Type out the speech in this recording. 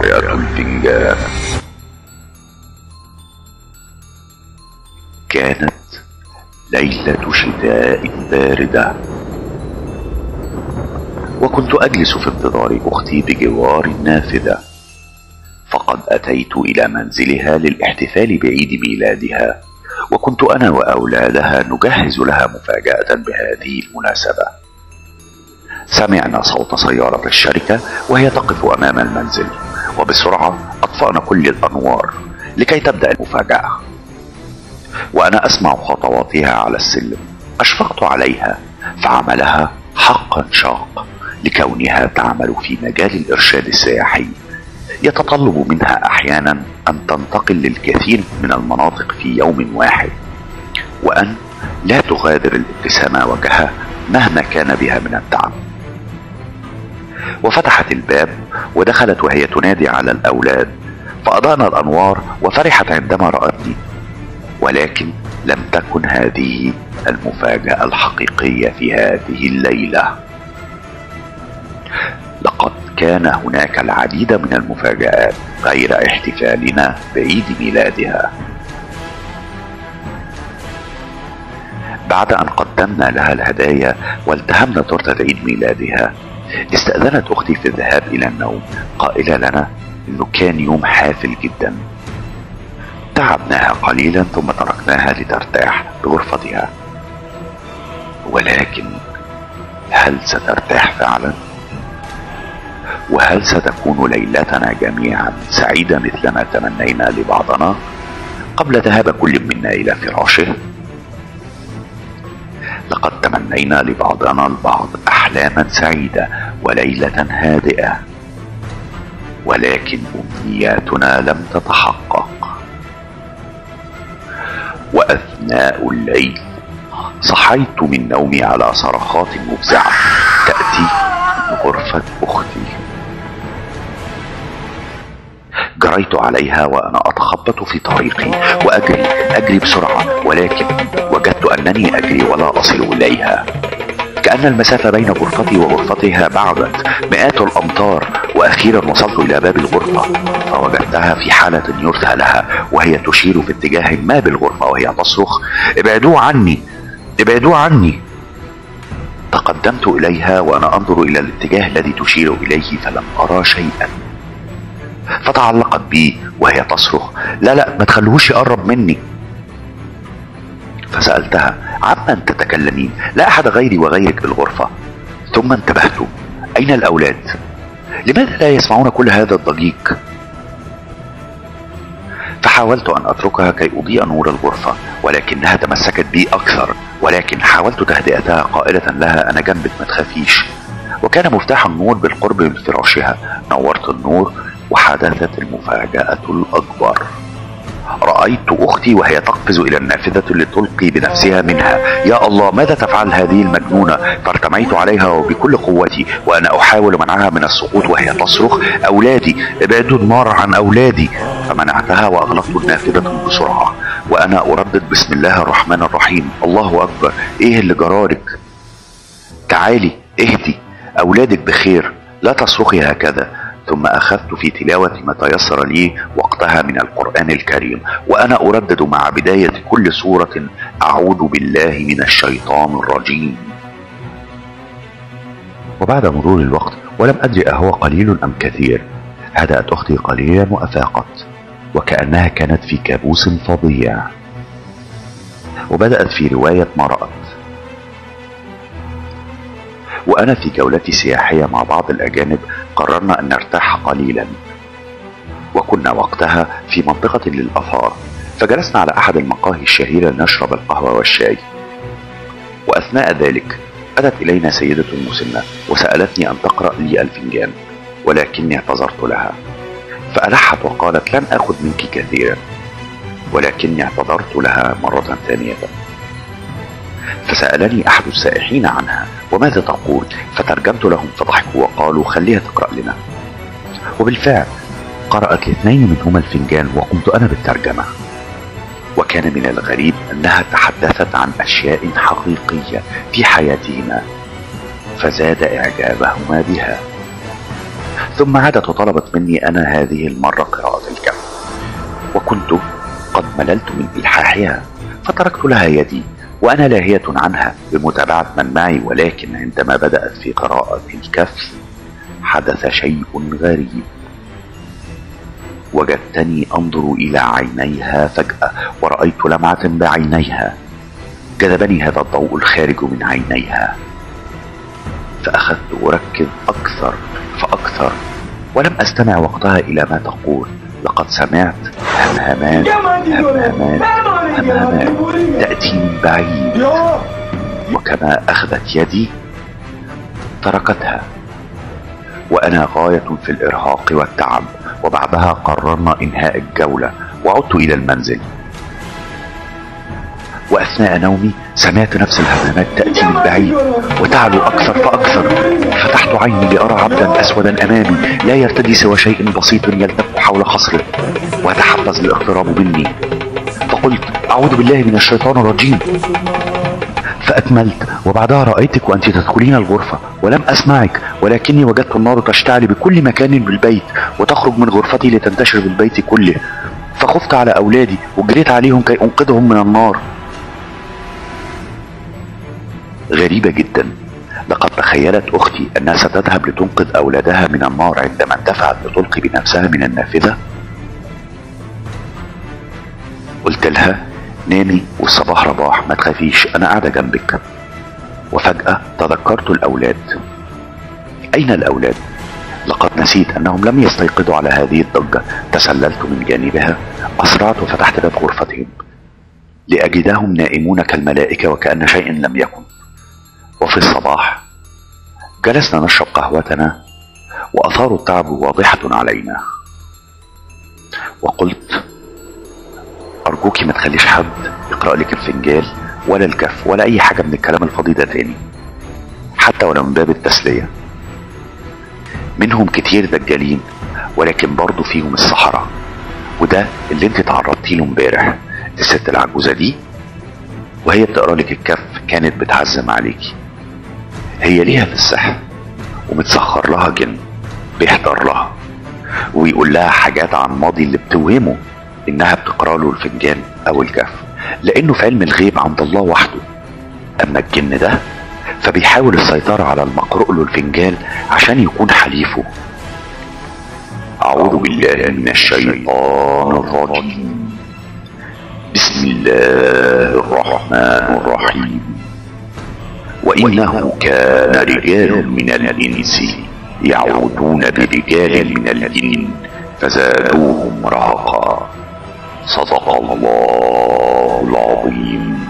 مفاجأة الفنجان. كانت ليلة شتاء باردة، وكنت أجلس في انتظار أختي بجوار النافذة، فقد أتيت إلى منزلها للاحتفال بعيد ميلادها، وكنت أنا وأولادها نجهز لها مفاجأة بهذه المناسبة. سمعنا صوت سيارة الشركة وهي تقف أمام المنزل، وبسرعة أطفأنا كل الأنوار لكي تبدأ المفاجأة. وأنا أسمع خطواتها على السلم أشفقت عليها، فعملها حقا شاق لكونها تعمل في مجال الإرشاد السياحي، يتطلب منها أحيانا أن تنتقل للكثير من المناطق في يوم واحد، وأن لا تغادر الابتسامة وجهها مهما كان بها من التعب. وفتحت الباب ودخلت وهي تنادي على الأولاد، فأضأنا الأنوار وفرحت عندما رأتني، ولكن لم تكن هذه المفاجأة الحقيقية في هذه الليلة. لقد كان هناك العديد من المفاجآت غير احتفالنا بعيد ميلادها. بعد أن قدمنا لها الهدايا والتهمنا تورتة عيد ميلادها، استأذنت أختي في الذهاب إلى النوم، قائلة لنا إنه كان يوم حافل جدا. تعبناها قليلا ثم تركناها لترتاح بغرفتها، ولكن هل سترتاح فعلا؟ وهل ستكون ليلتنا جميعا سعيدة مثلما تمنينا لبعضنا قبل ذهاب كل منا إلى فراشه؟ لقد تمنينا لبعضنا البعض أحلاما سعيدة وليلة هادئة، ولكن أمنياتنا لم تتحقق. وأثناء الليل صحيت من نومي على صرخات مفزعة تأتي من غرفة أختي. جريت عليها وأنا أتخبط في طريقي وأجري بسرعة، ولكن وجدت أنني أجري ولا أصل إليها، كأن المسافة بين غرفتي وغرفتها بعدت مئات الأمتار. وأخيرا وصلت إلى باب الغرفة، فوجدتها في حالة يرثى لها وهي تشير في اتجاه ما بالغرفة وهي تصرخ: ابعدوا عني، ابعدوا عني. تقدمت إليها وأنا أنظر إلى الاتجاه الذي تشير إليه فلم أرى شيئا، فتعلقت بي وهي تصرخ: لا ما تخلوش يقرب مني. فسألتها: عمن تتكلمين؟ لا أحد غيري وغيرك بالغرفة. ثم انتبهت: أين الأولاد؟ لماذا لا يسمعون كل هذا الضجيج؟ فحاولت أن أتركها كي أضيء نور الغرفة، ولكنها تمسكت بي أكثر، ولكن حاولت تهدئتها قائلة لها: أنا جنبك ما تخافيش. وكان مفتاح النور بالقرب من فراشها. نورت النور وحدثت المفاجأة الأكبر. رأيت أختي وهي تقفز إلى النافذة لتلقي بنفسها منها. يا الله، ماذا تفعل هذه المجنونة؟ فارتميت عليها وبكل قوتي وأنا أحاول منعها من السقوط وهي تصرخ: أولادي، ابعدوا النار عن أولادي. فمنعتها وأغلقت النافذة بسرعة وأنا أردد: بسم الله الرحمن الرحيم، الله أكبر، إيه اللي جرالك؟ تعالي اهدي، أولادك بخير، لا تصرخي هكذا. ثم أخذت في تلاوة ما تيسر لي وقتها من القرآن الكريم وأنا أردد مع بداية كل سورة: أعوذ بالله من الشيطان الرجيم. وبعد مرور الوقت ولم أدري أهو قليل أم كثير، هدأت أختي قليلا وأفاقت وكأنها كانت في كابوس فظيع، وبدأت في رواية ما رأت. وأنا في جولتي سياحية مع بعض الأجانب قررنا أن نرتاح قليلا، وكنا وقتها في منطقة للآثار، فجلسنا على أحد المقاهي الشهيرة لنشرب القهوة والشاي. وأثناء ذلك أتت إلينا سيدة مسنة وسألتني أن تقرأ لي الفنجان، ولكني اعتذرت لها، فألحت وقالت: لن أخذ منك كثيرا، ولكني اعتذرت لها مرة ثانية. فسألني أحد السائحين عنها: وماذا تقول؟ فترجمت لهم فضحكوا وقالوا: خليها تقرأ لنا. وبالفعل قرأت لاثنين منهما الفنجان وقمت أنا بالترجمة. وكان من الغريب أنها تحدثت عن أشياء حقيقية في حياتهما، فزاد إعجابهما بها. ثم عادت وطلبت مني أنا هذه المرة قراءة الكهف، وكنت قد مللت من إلحاحها، فتركت لها يدي وأنا لاهية عنها بمتابعة من معي. ولكن عندما بدأت في قراءة الكهف حدث شيء غريب. وجدتني أنظر إلى عينيها فجأة، ورأيت لمعة بعينيها. جذبني هذا الضوء الخارج من عينيها، فأخذت أركز أكثر فأكثر، ولم أستمع وقتها إلى ما تقول. لقد سمعت همهمات همهمات همهمات تأتي من بعيد، وكما أخذت يدي تركتها وأنا غاية في الإرهاق والتعب. وبعدها قررنا إنهاء الجولة وعدت إلى المنزل، وأثناء نومي سمعت نفس الهمهمات تأتي من بعيد وتعلو أكثر فأكثر. فتحت عيني لأرى عبدا أسودا أمامي لا يرتدي سوى شيء بسيط يلتف حول خصره ويتحفز الاقتراب مني، فقلت أعوذ بالله من الشيطان الرجيم. فأكملت وبعدها رأيتك وأنت تدخلين الغرفة ولم أسمعك، ولكني وجدت النار تشتعل بكل مكان بالبيت وتخرج من غرفتي لتنتشر بالبيت كله، فخفت على أولادي وجريت عليهم كي أنقذهم من النار. غريبة جدا، لقد تخيلت أختي أنها ستذهب لتنقذ أولادها من النار عندما اندفعت لتلقي بنفسها من النافذة. قلت لها نامي والصباح رباح، ما تخافيش أنا قاعدة جنبك. وفجأة تذكرت الأولاد. أين الأولاد؟ لقد نسيت أنهم لم يستيقظوا على هذه الضجة. تسللت من جانبها، أسرعت وفتحت باب غرفتهم لأجدهم نائمون كالملائكة وكأن شيء لم يكن. وفي الصباح جلسنا نشرب قهوتنا وآثار التعب واضحة علينا، وقلت أرجوكي ما تخليش حد يقرأ لك الفنجان ولا الكهف ولا أي حاجة من الكلام الفاضي ده تاني، حتى ولو من باب التسلية. منهم كتير دجالين، ولكن برضو فيهم السحرة، وده اللي انت تعرضتي له امبارح. الست العجوزة دي وهي بتقرأ لك الكهف كانت بتعزم عليكي. هي ليها في السحر ومتسخر لها جن بيحضر لها ويقول لها حاجات عن ماضي اللي بتوهمه انها بتقرأ له الفنجان او الكهف، لانه في علم الغيب عند الله وحده. اما الجن ده فبيحاول السيطرة على المقروء له الفنجان عشان يكون حليفه. اعوذ بالله من الشيطان الرجيم. بسم الله الرحمن الرحيم. وإنه كان رجال من الإنس يعودون برجال من الجن فزادوهم رهقا. صدق الله العظيم.